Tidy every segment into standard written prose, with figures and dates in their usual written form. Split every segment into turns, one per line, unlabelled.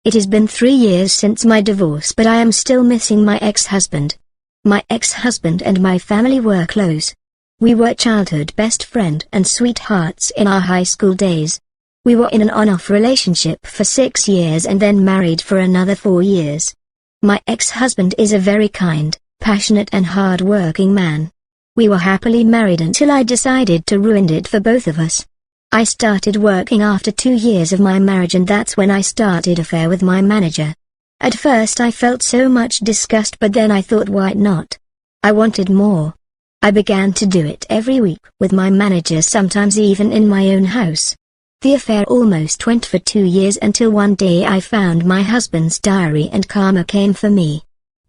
It has been 3 years since my divorce, but I am still missing my ex-husband. My ex-husband and my family were close. We were childhood best friend and sweethearts in our high school days. We were in an on-off relationship for 6 years and then married for another 4 years. My ex-husband is a very kind, passionate and hard-working man. We were happily married until I decided to ruin it for both of us. I started working after 2 years of my marriage, and that's when I started an affair with my manager. At first I felt so much disgust, but then I thought, why not? I wanted more. I began to do it every week with my manager, sometimes even in my own house. The affair almost went for 2 years until one day I found my husband's diary and karma came for me.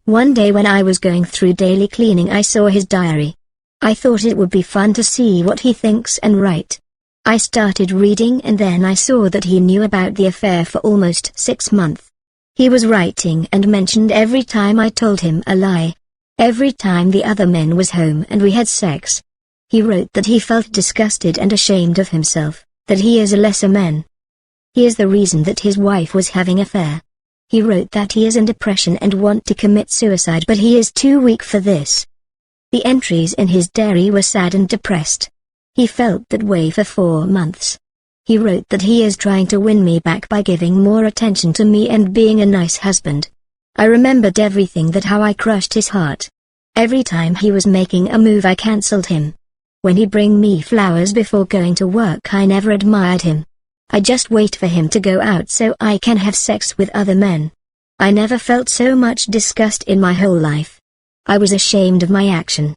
One day when I was going through daily cleaning, I saw his diary. I thought it would be fun to see what he thinks and write. I started reading, and then I saw that he knew about the affair for almost 6 months. He was writing and mentioned every time I told him a lie. Every time the other man was home and we had sex. He wrote that he felt disgusted and ashamed of himself, that he is a lesser man. He is the reason that his wife was having an affair. He wrote that he is in depression and want to commit suicide, but he is too weak for this. The entries in his diary were sad and depressed. He felt that way for 4 months. He wrote that he is trying to win me back by giving more attention to me and being a nice husband. I remembered everything, that how I crushed his heart. Every time he was making a move I cancelled him. When he bring me flowers before going to work, I never admired him. I just wait for him to go out so I can have sex with other men. I never felt so much disgust in my whole life. I was ashamed of my action.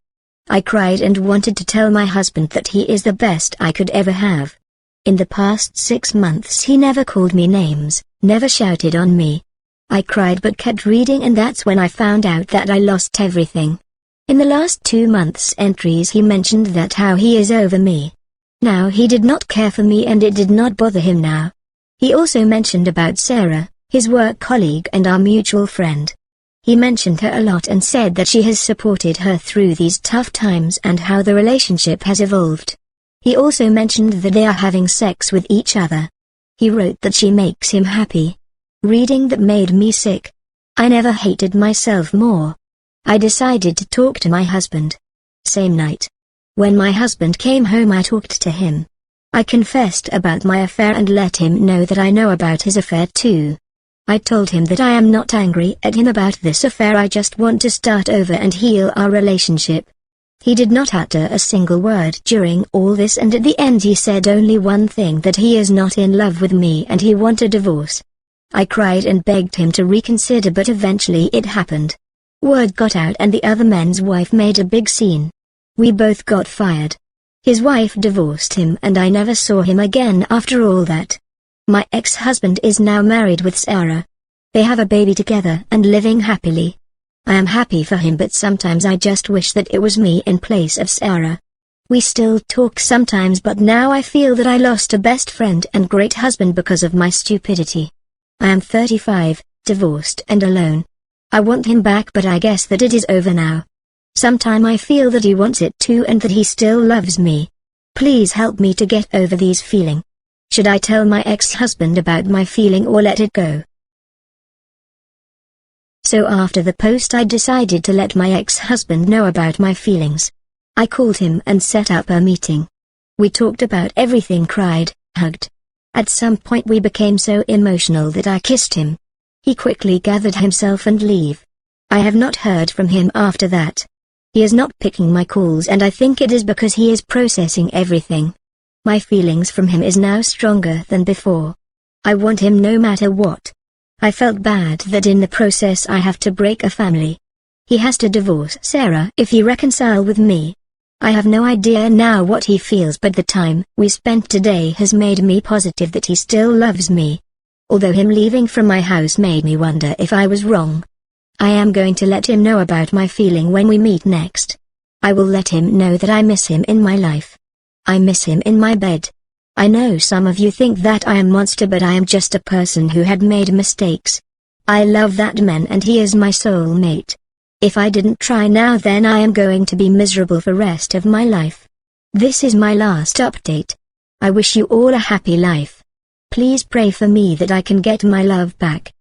I cried and wanted to tell my husband that he is the best I could ever have. In the past 6 months he never called me names, never shouted on me. I cried but kept reading, and that's when I found out that I lost everything. In the last 2 months' entries he mentioned that how he is over me. Now he did not care for me and it did not bother him now. He also mentioned about Sarah, his work colleague and our mutual friend. He mentioned her a lot and said that she has supported her through these tough times and how the relationship has evolved. He also mentioned that they are having sex with each other. He wrote that she makes him happy. Reading that made me sick. I never hated myself more. I decided to talk to my husband. Same night. When my husband came home I talked to him. I confessed about my affair and let him know that I know about his affair too. I told him that I am not angry at him about this affair, I just want to start over and heal our relationship. He did not utter a single word during all this, and at the end he said only one thing, that he is not in love with me and he wants a divorce. I cried and begged him to reconsider, but eventually it happened. Word got out and the other man's wife made a big scene. We both got fired. His wife divorced him and I never saw him again after all that. My ex-husband is now married with Sarah. They have a baby together and living happily. I am happy for him, but sometimes I just wish that it was me in place of Sarah. We still talk sometimes, but now I feel that I lost a best friend and great husband because of my stupidity. I am 35, divorced and alone. I want him back, but I guess that it is over now. Sometime I feel that he wants it too and that he still loves me. Please help me to get over these feelings. Should I tell my ex-husband about my feeling or let it go? So after the post I decided to let my ex-husband know about my feelings. I called him and set up a meeting. We talked about everything, cried, hugged. At some point we became so emotional that I kissed him. He quickly gathered himself and left. I have not heard from him after that. He is not picking my calls and I think it is because he is processing everything. My feelings from him is now stronger than before. I want him no matter what. I felt bad that in the process I have to break a family. He has to divorce Sarah if he reconcile with me. I have no idea now what he feels, but the time we spent today has made me positive that he still loves me. Although him leaving from my house made me wonder if I was wrong. I am going to let him know about my feeling when we meet next. I will let him know that I miss him in my life. I miss him in my bed. I know some of you think that I am a monster, but I am just a person who had made mistakes. I love that man and he is my soulmate. If I didn't try now, then I am going to be miserable for rest of my life. This is my last update. I wish you all a happy life. Please pray for me that I can get my love back.